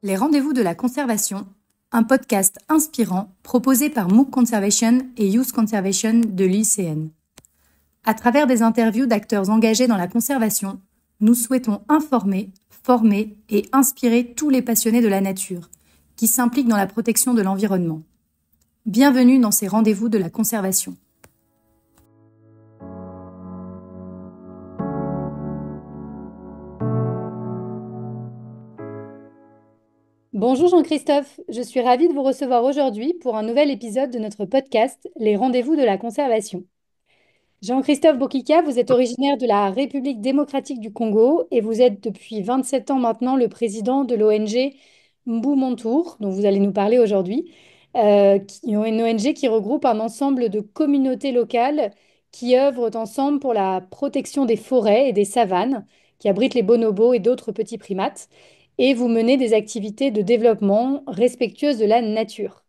Les rendez-vous de la conservation, un podcast inspirant proposé par MOOC Conservation et Youth Conservation de l'ICN. À travers des interviews d'acteurs engagés dans la conservation, nous souhaitons informer, former et inspirer tous les passionnés de la nature qui s'impliquent dans la protection de l'environnement. Bienvenue dans ces rendez-vous de la conservation. Bonjour Jean-Christophe, je suis ravie de vous recevoir aujourd'hui pour un nouvel épisode de notre podcast Les rendez-vous de la conservation. Jean-Christophe Bokika, vous êtes originaire de la République démocratique du Congo et vous êtes depuis 27 ans maintenant le président de l'ONG Mbu Montour, dont vous allez nous parler aujourd'hui, qui est une ONG qui regroupe un ensemble de communautés locales qui œuvrent ensemble pour la protection des forêts et des savanes, qui abritent les bonobos et d'autres petits primates, et vous menez des activités de développement respectueuses de la nature.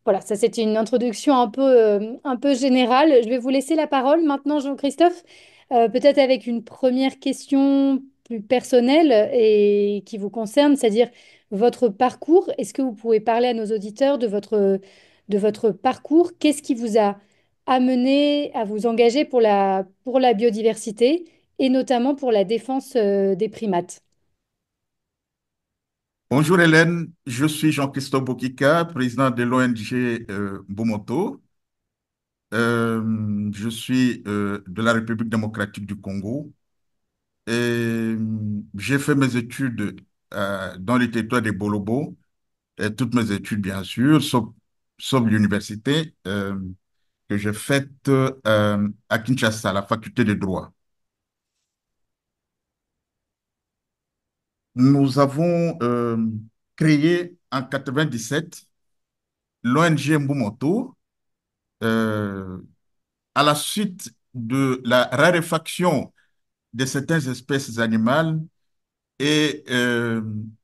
Voilà, ça c'était une introduction un peu générale. Je vais vous laisser la parole maintenant, Jean-Christophe, peut-être avec une première question plus personnelle et qui vous concerne, c'est-à-dire votre parcours. Est-ce que vous pouvez parler à nos auditeurs de votre parcours? Qu'est-ce qui vous a amené à vous engager pour la biodiversité et notamment pour la défense, des primates? Bonjour Hélène, je suis Jean-Christophe Bokika, président de l'ONG Bomoto. Je suis de la République démocratique du Congo et j'ai fait mes études dans le territoire des Bolobos, et toutes mes études bien sûr, sauf l'université que j'ai faite à Kinshasa, à la faculté de droit. Nous avons créé en 97 l'ONG Mbumoto à la suite de la raréfaction de certaines espèces animales et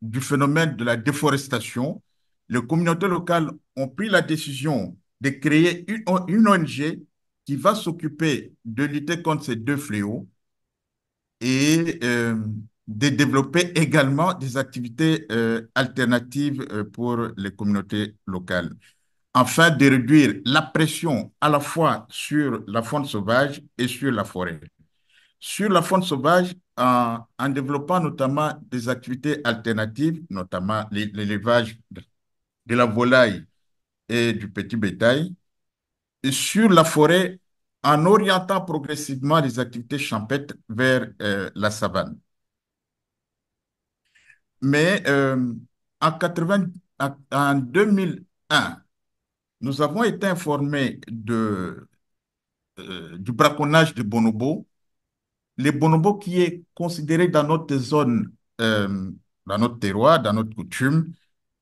du phénomène de la déforestation, les communautés locales ont pris la décision de créer une ONG qui va s'occuper de lutter contre ces deux fléaux et de développer également des activités alternatives pour les communautés locales afin de réduire la pression à la fois sur la faune sauvage et sur la forêt. Sur la faune sauvage, en développant notamment des activités alternatives, notamment l'élevage de la volaille et du petit bétail, et sur la forêt, en orientant progressivement les activités champêtres vers la savane. Mais en 80, en 2001, nous avons été informés du braconnage de bonobos. Les bonobos qui est considéré dans notre zone, dans notre terroir, dans notre coutume,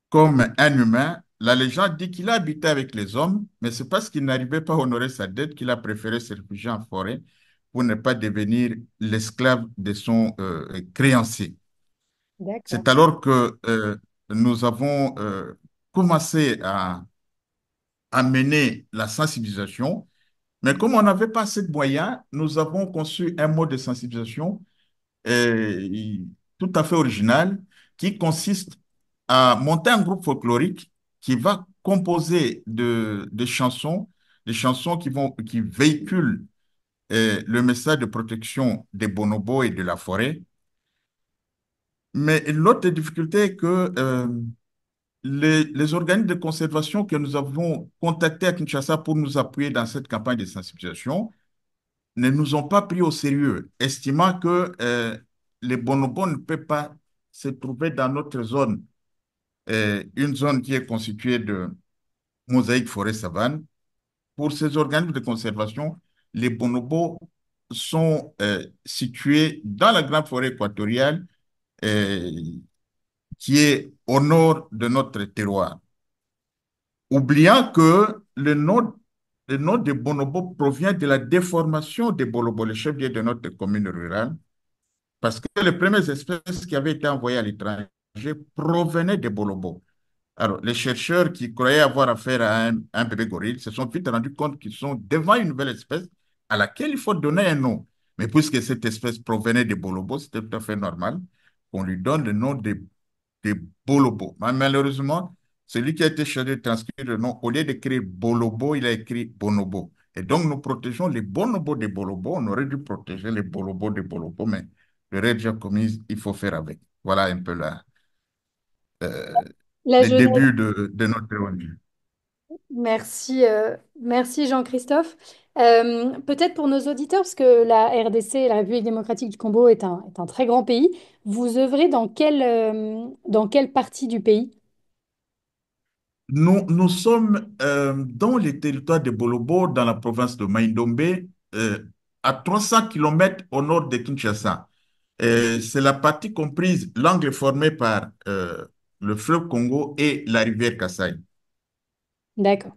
comme un humain. La légende dit qu'il a habité avec les hommes, mais c'est parce qu'il n'arrivait pas à honorer sa dette qu'il a préféré se réfugier en forêt pour ne pas devenir l'esclave de son créancier. D'accord. C'est alors que nous avons commencé à mener la sensibilisation. Mais comme on n'avait pas assez de moyens, nous avons conçu un mode de sensibilisation euh, tout à fait original qui consiste à monter un groupe folklorique qui va composer des chansons qui véhiculent le message de protection des bonobos et de la forêt. Mais l'autre difficulté est que les organismes de conservation que nous avons contactés à Kinshasa pour nous appuyer dans cette campagne de sensibilisation ne nous ont pas pris au sérieux, estimant que les bonobos ne peuvent pas se trouver dans notre zone, une zone qui est constituée de mosaïques forêt-savane. Pour ces organismes de conservation, les bonobos sont situés dans la grande forêt équatoriale euh, qui est au nord de notre terroir, oubliant que le nom des bonobos provient de la déformation des bonobos, le chef-lieu de notre commune rurale, parce que les premières espèces qui avaient été envoyées à l'étranger provenaient des bonobos. Alors, les chercheurs qui croyaient avoir affaire à un bébé gorille se sont vite rendus compte qu'ils sont devant une nouvelle espèce à laquelle il faut donner un nom. Mais puisque cette espèce provenait des bonobos, c'était tout à fait normal qu'on lui donne le nom des Bolobos. Mais malheureusement, celui qui a été chargé de transcrire le nom, au lieu d'écrire Bolobo, il a écrit Bonobo. Et donc, nous protégeons les bonobos des bolobos. On aurait dû protéger les bolobos des bolobos, mais le reste déjà commis, il faut faire avec. Voilà un peu euh, Là, les je note. débuts de notre ONG. Merci, merci Jean-Christophe. Peut-être pour nos auditeurs, parce que la RDC, la République démocratique du Congo, est un très grand pays. Vous œuvrez dans quelle partie du pays? Nous sommes dans les territoires de Bolobo, dans la province de Maïndombe, à 300 kilomètres au nord de Kinshasa. C'est la partie comprise, l'angle formé par le fleuve Congo et la rivière Kasaï. D'accord.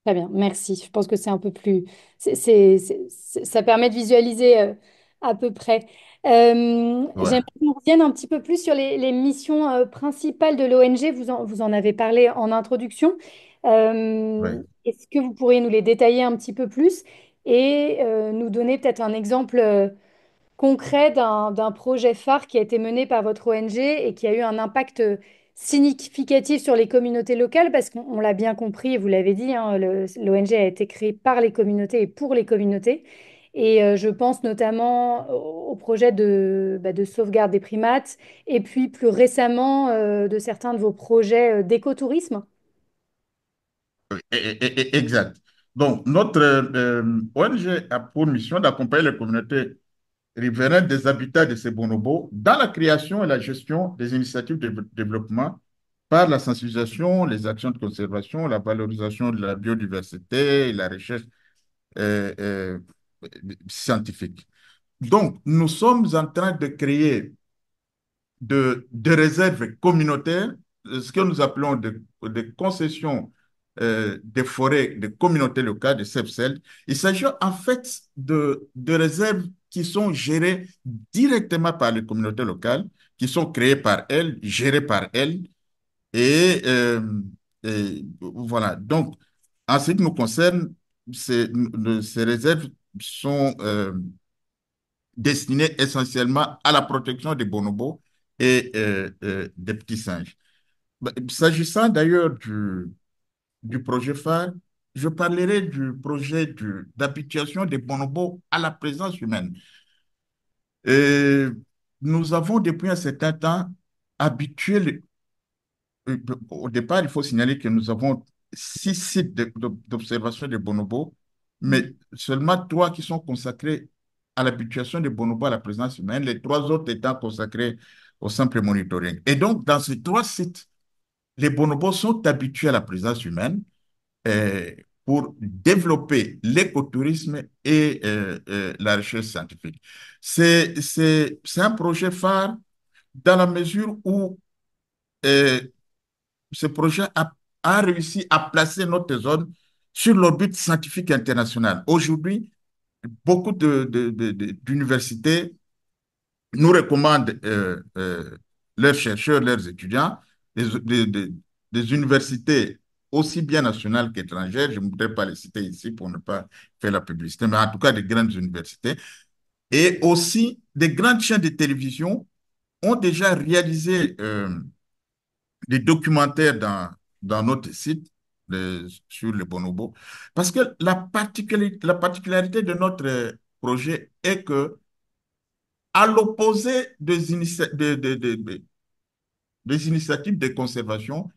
Très bien, merci. Je pense que c'est un peu plus... ça permet de visualiser à peu près. Ouais, J'aimerais qu'on revienne un petit peu plus sur les missions principales de l'ONG. Vous en avez parlé en introduction. ouais. Est-ce que vous pourriez nous les détailler un petit peu plus et nous donner peut-être un exemple concret d'un projet phare qui a été mené par votre ONG et qui a eu un impact significatif sur les communautés locales, parce qu'on l'a bien compris et vous l'avez dit, hein, l'ONG a été créée par les communautés et pour les communautés. Et je pense notamment au projet de sauvegarde des primates et puis plus récemment de certains de vos projets d'écotourisme. Exact. Donc, notre ONG a pour mission d'accompagner les communautés riveraines des habitats de ces bonobos dans la création et la gestion des initiatives de développement par la sensibilisation, les actions de conservation, la valorisation de la biodiversité et la recherche euh, euh, scientifique. Donc, nous sommes en train de créer de réserves communautaires, ce que nous appelons de concessions des forêts de communautés locales, de CEPCEL. Il s'agit en fait de réserves qui sont gérées directement par les communautés locales, qui sont créées par elles, gérées par elles. Et, euh, et voilà. Donc, en ce qui nous concerne, ces réserves sont destinées essentiellement à la protection des bonobos et des petits singes. Bah, s'agissant d'ailleurs du projet phare, je parlerai du projet d'habituation des bonobos à la présence humaine. Et nous avons depuis un certain temps habitué, au départ, il faut signaler que nous avons 6 sites d'observation des bonobos, mais seulement 3 qui sont consacrés à l'habituation des bonobos à la présence humaine, les 3 autres étant consacrés au simple monitoring. Et donc, dans ces 3 sites, les bonobos sont habitués à la présence humaine pour développer l'écotourisme et la recherche scientifique. C'est un projet phare dans la mesure où euh, ce projet a réussi à placer notre zone sur l'orbite scientifique internationale. Aujourd'hui, beaucoup d'universités nous recommandent leurs chercheurs, leurs étudiants, des universités aussi bien nationales qu'étrangères. Je ne voudrais pas les citer ici pour ne pas faire la publicité, mais en tout cas des grandes universités. Et aussi des grandes chaînes de télévision ont déjà réalisé des documentaires dans notre site sur le bonobo. Parce que la particularité de notre projet est que, à l'opposé des initiatives de conservation,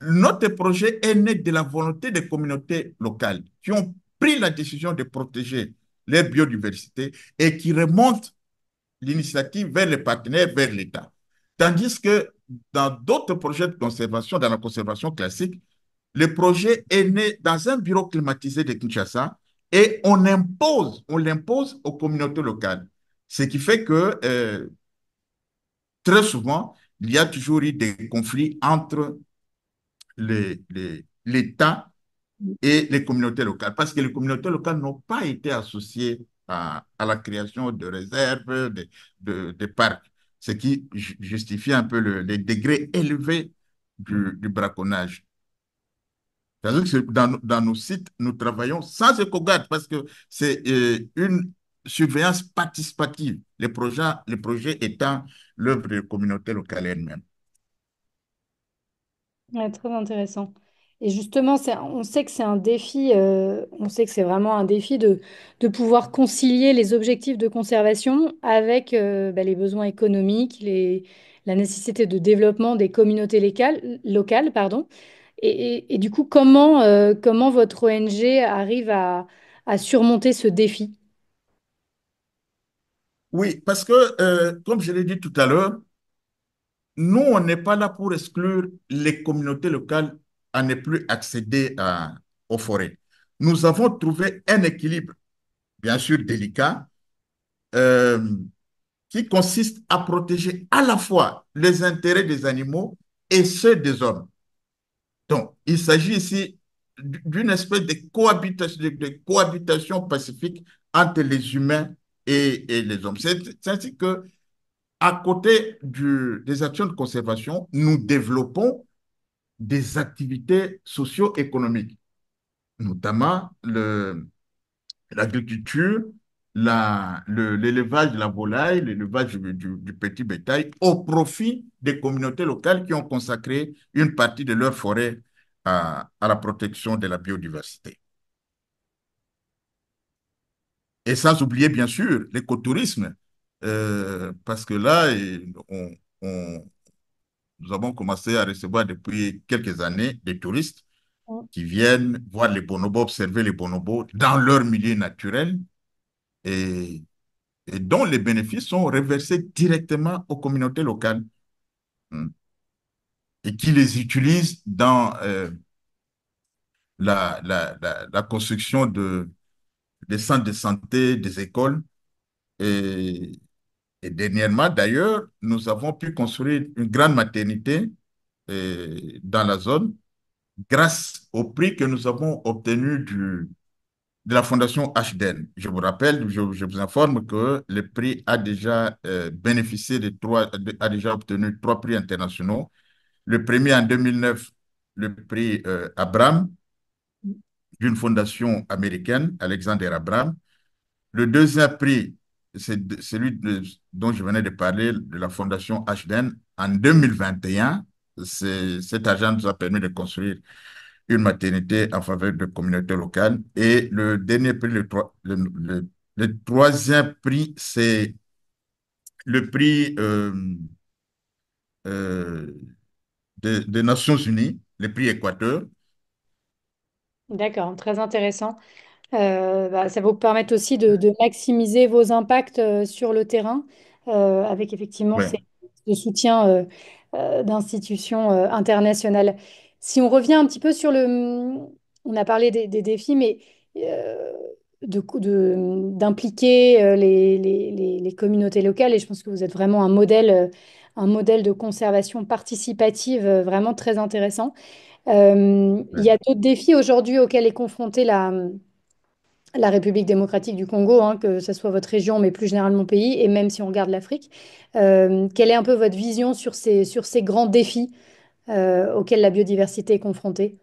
notre projet est né de la volonté des communautés locales qui ont pris la décision de protéger leur biodiversité et qui remontent l'initiative vers les partenaires, vers l'État. Tandis que dans d'autres projets de conservation, dans la conservation classique, le projet est né dans un bureau climatisé de Kinshasa et on l'impose aux communautés locales. Ce qui fait que très souvent, il y a toujours eu des conflits entre l'État et les communautés locales, parce que les communautés locales n'ont pas été associées à la création de réserves, de parcs, ce qui justifie un peu les degrés élevés du braconnage. C'est-à-dire que dans nos sites, nous travaillons sans éco-garde parce que c'est une surveillance participative, les projets étant l'œuvre des communautés locales elles-mêmes. Ouais, très intéressant. Et justement, on sait que c'est un défi, on sait que c'est vraiment un défi de pouvoir concilier les objectifs de conservation avec bah, les besoins économiques, la nécessité de développement des communautés locales, pardon. Et du coup, comment votre ONG arrive à surmonter ce défi? Oui, parce que, comme je l'ai dit tout à l'heure, nous, on n'est pas là pour exclure les communautés locales à ne plus accéder aux forêts. Nous avons trouvé un équilibre, bien sûr délicat, euh, qui consiste à protéger à la fois les intérêts des animaux et ceux des hommes. Donc, il s'agit ici d'une espèce de cohabitation pacifique entre les humains et les hommes. C'est ainsi que, à côté des actions de conservation, nous développons des activités socio-économiques, notamment l'agriculture, l'élevage de la volaille, l'élevage du petit bétail, au profit des communautés locales qui ont consacré une partie de leur forêt à la protection de la biodiversité. Et sans oublier, bien sûr, l'écotourisme, parce que là, on, nous avons commencé à recevoir depuis quelques années des touristes qui viennent voir les bonobos, observer les bonobos dans leur milieu naturel et, et dont les bénéfices sont reversés directement aux communautés locales, hein, et qui les utilisent dans la construction des centres de santé, des écoles. Et, et dernièrement, d'ailleurs, nous avons pu construire une grande maternité dans la zone grâce au prix que nous avons obtenu de la Fondation HDN. Je vous rappelle, je vous informe que le prix a déjà bénéficié a déjà obtenu trois prix internationaux. Le premier en 2009, le prix Abraham d'une fondation américaine, Alexander Abraham. Le deuxième prix, c'est celui dont je venais de parler, de la fondation HDN en 2021. Cet argent nous a permis de construire une maternité en faveur de communautés locales. Et le dernier prix, le troisième prix, c'est le prix euh, des Nations Unies, le prix Équateur. D'accord, très intéressant. Bah, ça va vous permettre aussi de maximiser vos impacts sur le terrain avec effectivement Ouais, ce soutien d'institutions internationales. Si on revient un petit peu on a parlé des défis, mais euh, d'impliquer les communautés locales, et je pense que vous êtes vraiment un modèle de conservation participative vraiment très intéressant. Il ouais. y a d'autres défis aujourd'hui auxquels est confrontée la République démocratique du Congo, hein, que ce soit votre région, mais plus généralement le pays, et même si on regarde l'Afrique. Quelle est un peu votre vision sur ces grands défis auxquels la biodiversité est confrontée?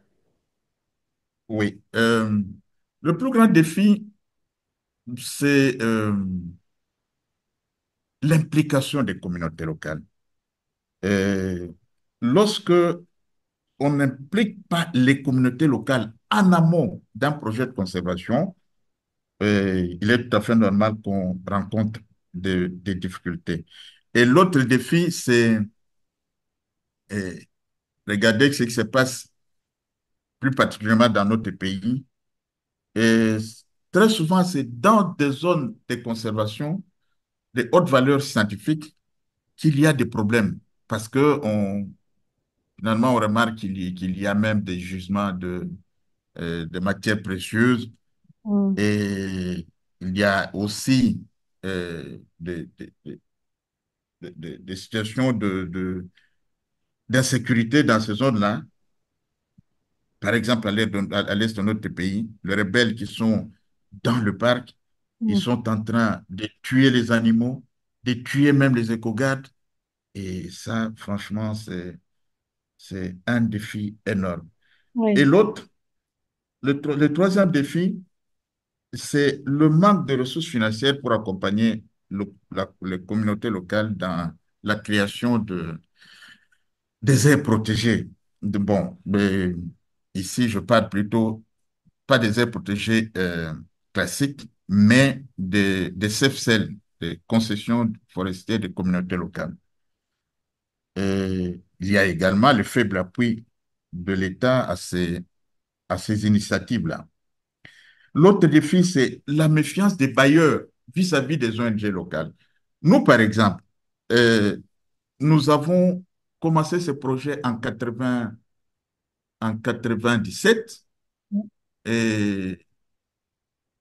Oui. Le plus grand défi, c'est l'implication des communautés locales. Euh, Lorsque on n'implique pas les communautés locales en amont d'un projet de conservation, il est tout à fait normal qu'on rencontre des difficultés. Et l'autre défi, c'est euh, regarder ce qui se passe plus particulièrement dans notre pays. Et très souvent, c'est dans des zones de conservation de haute valeur scientifique qu'il y a des problèmes. Parce que finalement, on remarque qu'il y a même des gisements de matières précieuses. Mm. Et il y a aussi des situations d'insécurité dans ces zones-là. Par exemple, à l'est de notre pays, les rebelles qui sont dans le parc, ils Mm. sont en train de tuer les animaux, de tuer même les éco-gardes. Et ça, franchement, c'est un défi énorme. Et Oui. l'autre, le troisième défi, c'est le manque de ressources financières pour accompagner les communautés locales dans la création des aires protégées. Bon, mais ici, je parle plutôt pas des aires protégées classiques, mais des CFCL, des concessions forestières des communautés locales. Et il y a également le faible appui de l'État à ces initiatives-là. L'autre défi, c'est la méfiance des bailleurs vis-à-vis des ONG locales. Nous, par exemple, euh, nous avons commencé ce projet en 97, et,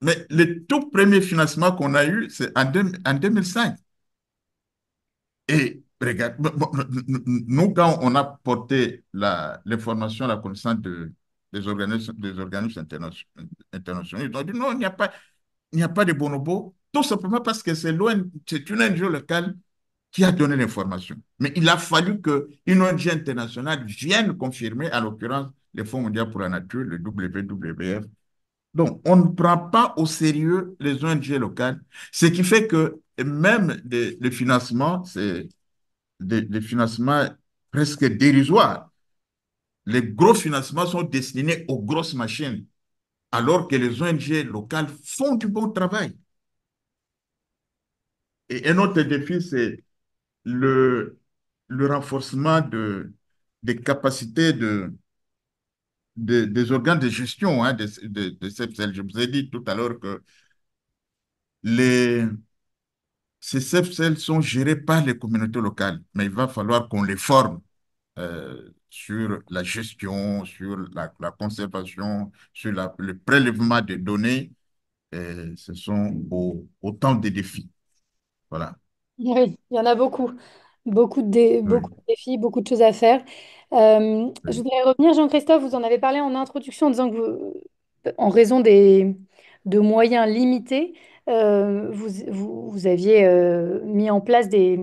mais le tout premier financement qu'on a eu, c'est en 2005. Et regarde, nous, quand on a porté l'information, la connaissance des organismes internationaux, ils ont dit non, il n'y a pas de bonobo, tout simplement parce que c'est une ONG locale qui a donné l'information. Mais il a fallu qu'une ONG internationale vienne confirmer, en l'occurrence, le Fonds mondial pour la nature, le WWF. Donc, on ne prend pas au sérieux les ONG locales, ce qui fait que même le financement, c'est des financements presque dérisoires. Les gros financements sont destinés aux grosses machines, alors que les ONG locales font du bon travail. Et un autre défi, c'est le, le renforcement des capacités des organes de gestion de CEPSEL. Je vous ai dit tout à l'heure que les, ces CEPSEL sont gérés par les communautés locales, mais il va falloir qu'on les forme sur la gestion, sur la conservation, sur le prélèvement des données. Ce sont autant de défis. Voilà. Oui, il y en a beaucoup. Oui, Beaucoup de défis, beaucoup de choses à faire. Je oui, voudrais revenir, Jean-Christophe, vous en avez parlé en introduction en disant que en raison de moyens limités, vous aviez mis en place des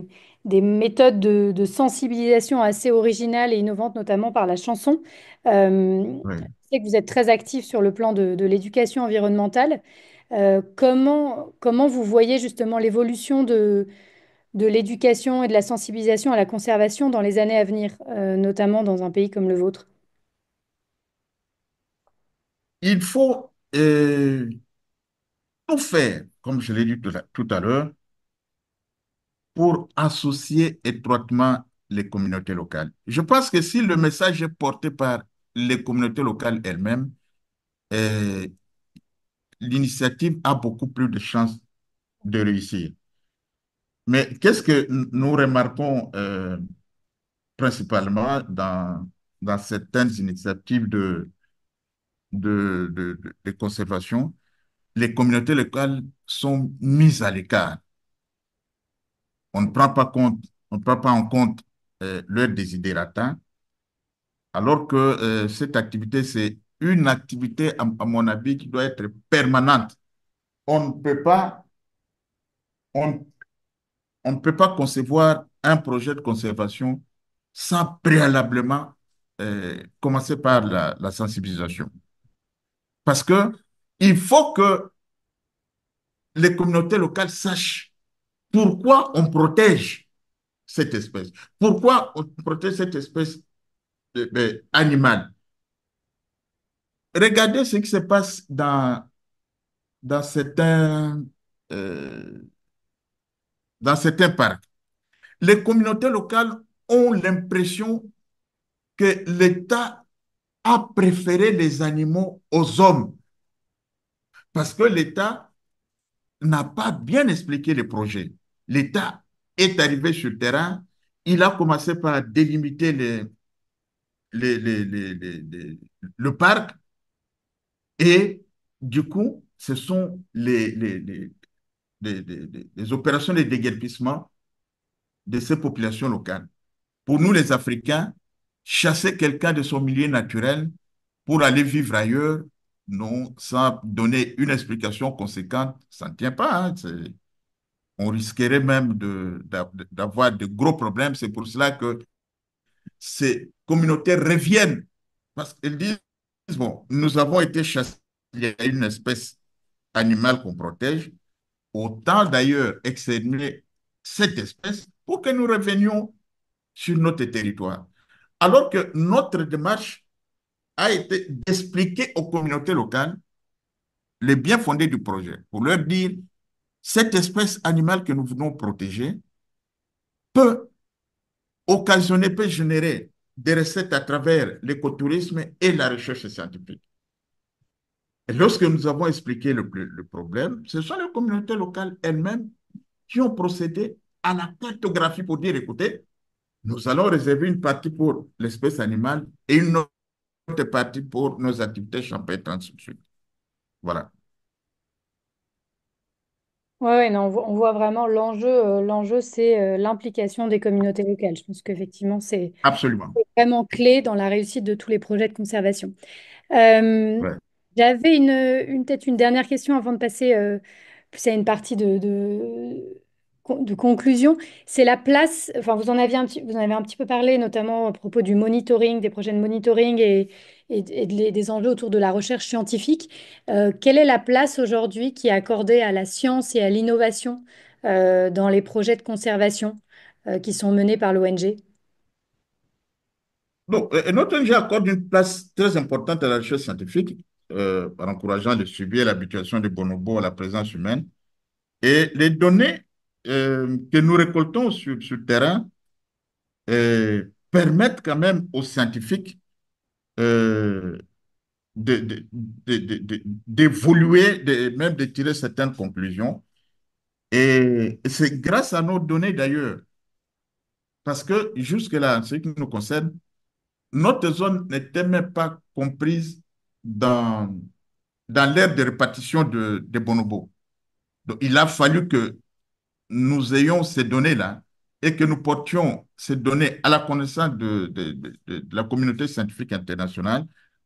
méthodes de sensibilisation assez originales et innovantes, notamment par la chanson. Je oui. sais que vous êtes très actif sur le plan de l'éducation environnementale. Comment vous voyez justement l'évolution de l'éducation et de la sensibilisation à la conservation dans les années à venir, notamment dans un pays comme le vôtre? Il faut tout faire, comme je l'ai dit tout à l'heure, pour associer étroitement les communautés locales. Je pense que si le message est porté par les communautés locales elles-mêmes, euh, l'initiative a beaucoup plus de chances de réussir. Mais qu'est-ce que nous remarquons principalement dans certaines initiatives de conservation? Les communautés locales sont mises à l'écart. On ne prend pas compte, on ne prend pas en compte leurs desiderata, alors que cette activité, c'est une activité, à mon avis, qui doit être permanente. On ne peut pas, on, on ne peut pas concevoir un projet de conservation sans préalablement commencer par la sensibilisation. Parce que il faut que les communautés locales sachent pourquoi on protège cette espèce, pourquoi on protège cette espèce animale. Regardez ce qui se passe dans euh, dans certains parcs. Les communautés locales ont l'impression que l'État a préféré les animaux aux hommes parce que l'État n'a pas bien expliqué le projet. L'État est arrivé sur le terrain, il a commencé par délimiter le parc et du coup, ce sont les opérations de déguerpissement de ces populations locales. Pour nous, les Africains, chasser quelqu'un de son milieu naturel pour aller vivre ailleurs, non, sans donner une explication conséquente, ça ne tient pas. Hein. On risquerait même d'avoir de gros problèmes. C'est pour cela que ces communautés reviennent parce qu'elles disent, bon, nous avons été chassés, il y a une espèce animale qu'on protège, autant d'ailleurs exterminer cette espèce pour que nous revenions sur notre territoire. Alors que notre démarche a été d'expliquer aux communautés locales les bien fondés du projet, pour leur dire, cette espèce animale que nous voulons protéger peut occasionner, peut générer des recettes à travers l'écotourisme et la recherche scientifique. Et lorsque nous avons expliqué le problème, ce sont les communautés locales elles-mêmes qui ont procédé à la cartographie pour dire, écoutez, nous allons réserver une partie pour l'espèce animale et une autre partie pour nos activités champêtres, ainsi de suite. Voilà, Ouais, ouais, non, on voit vraiment l'enjeu. L'enjeu, c'est l'implication des communautés locales. Je pense qu'effectivement, c'est absolument. vraiment clé dans la réussite de tous les projets de conservation. Euh, Ouais. J'avais peut-être une dernière question avant de passer plus à une partie de conclusion. C'est la place, enfin vous en avez un petit peu parlé, notamment à propos du monitoring, des projets de monitoring des enjeux autour de la recherche scientifique. Quelle est la place aujourd'hui qui est accordée à la science et à l'innovation dans les projets de conservation qui sont menés par l'ONG? Donc, notre ONG accorde une place très importante à la recherche scientifique en encourageant le suivi et l'habituation des bonobos à la présence humaine. Et les données que nous récoltons sur le terrain permettent quand même aux scientifiques euh, d'évoluer, même de tirer certaines conclusions. Et c'est grâce à nos données d'ailleurs, parce que jusque-là, en ce qui nous concerne, notre zone n'était même pas comprise dans, dans l'aire de répartition des bonobos. Donc, il a fallu que nous ayons ces données-là et que nous portions ces données à la connaissance de la communauté scientifique internationale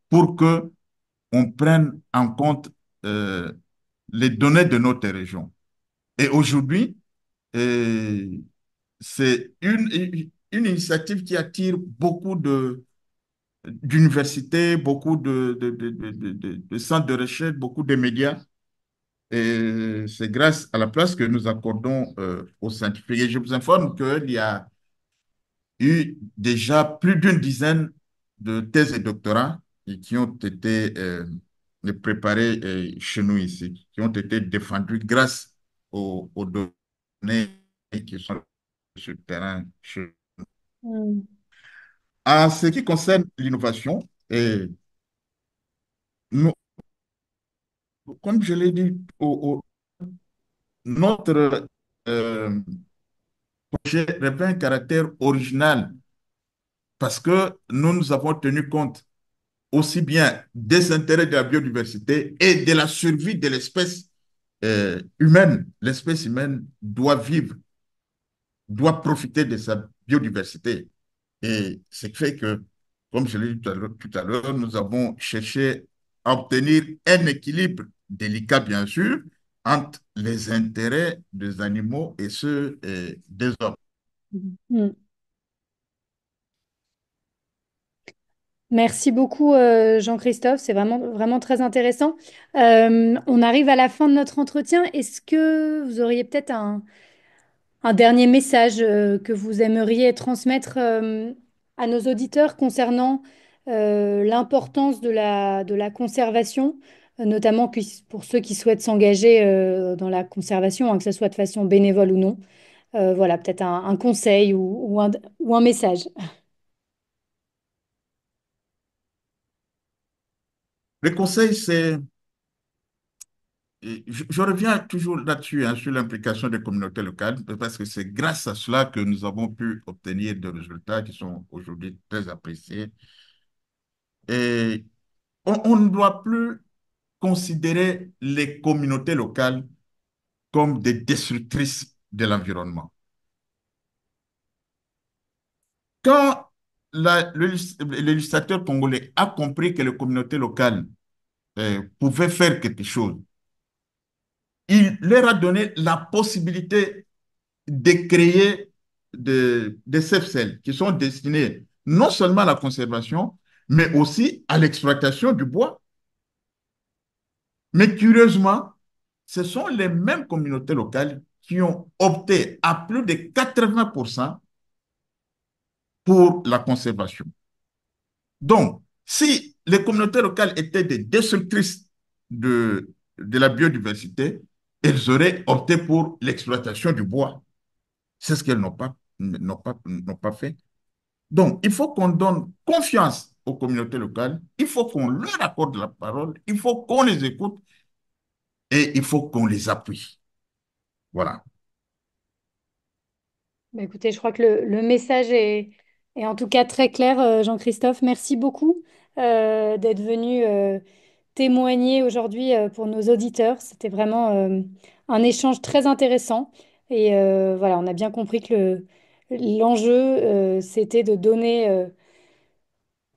pour que on prenne en compte euh, les données de notre région. Et aujourd'hui, euh, c'est une initiative qui attire beaucoup d'universités, beaucoup de centres de recherche, beaucoup de médias. Et c'est grâce à la place que nous accordons aux scientifiques. Et je vous informe qu'il y a eu déjà plus d'une dizaine de thèses et doctorats qui ont été préparés chez nous ici, qui ont été défendus grâce aux données qui sont sur le terrain. Hmm. En ce qui concerne l'innovation, nous, comme je l'ai dit, notre projet revêt un caractère original parce que nous avons tenu compte aussi bien des intérêts de la biodiversité et de la survie de l'espèce humaine. L'espèce humaine doit vivre, doit profiter de sa biodiversité. Et ce qui fait que, comme je l'ai dit tout à l'heure, nous avons cherché à obtenir un équilibre délicat, bien sûr, entre les intérêts des animaux et ceux des hommes. Hmm. Merci beaucoup, Jean-Christophe. C'est vraiment, vraiment très intéressant. On arrive à la fin de notre entretien. Est-ce que vous auriez peut-être un dernier message que vous aimeriez transmettre à nos auditeurs concernant l'importance de la conservation, notamment pour ceux qui souhaitent s'engager dans la conservation, hein, que ce soit de façon bénévole ou non? Voilà, peut-être un conseil ou un message. Le conseil, c'est je reviens toujours là-dessus, hein, sur l'implication des communautés locales, parce que c'est grâce à cela que nous avons pu obtenir des résultats qui sont aujourd'hui très appréciés. Et on ne doit plus considérer les communautés locales comme des destructrices de l'environnement. Quand le législateur congolais a compris que les communautés locales pouvaient faire quelque chose, il leur a donné la possibilité de créer des CFCL qui sont destinés non seulement à la conservation, mais aussi à l'exploitation du bois. Mais curieusement, ce sont les mêmes communautés locales qui ont opté à plus de 80% pour la conservation. Donc, si les communautés locales étaient des destructrices de la biodiversité, elles auraient opté pour l'exploitation du bois. C'est ce qu'elles n'ont pas fait. Donc, il faut qu'on donne confiance aux communautés locales, il faut qu'on leur accorde la parole, il faut qu'on les écoute et il faut qu'on les appuie. Voilà. Bah, écoutez, je crois que le message est en tout cas très clair, Jean-Christophe. Merci beaucoup d'être venu témoigner aujourd'hui pour nos auditeurs. C'était vraiment un échange très intéressant. Et voilà, on a bien compris que l'enjeu, c'était de donner,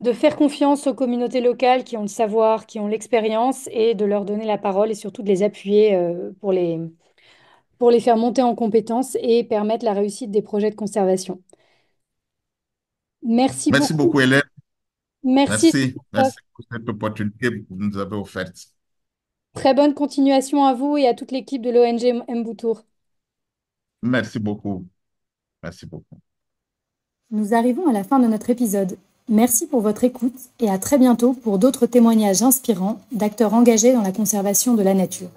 de faire confiance aux communautés locales qui ont le savoir, qui ont l'expérience, et de leur donner la parole et surtout de les appuyer pour les faire monter en compétences et permettre la réussite des projets de conservation. Merci Merci beaucoup. beaucoup, Hélène. Merci, Merci. Jean-Christophe. Merci pour cette opportunité que vous nous avez offerte. Très bonne continuation à vous et à toute l'équipe de l'ONG Mboutour. Merci beaucoup. Merci beaucoup. Nous arrivons à la fin de notre épisode. Merci pour votre écoute et à très bientôt pour d'autres témoignages inspirants d'acteurs engagés dans la conservation de la nature.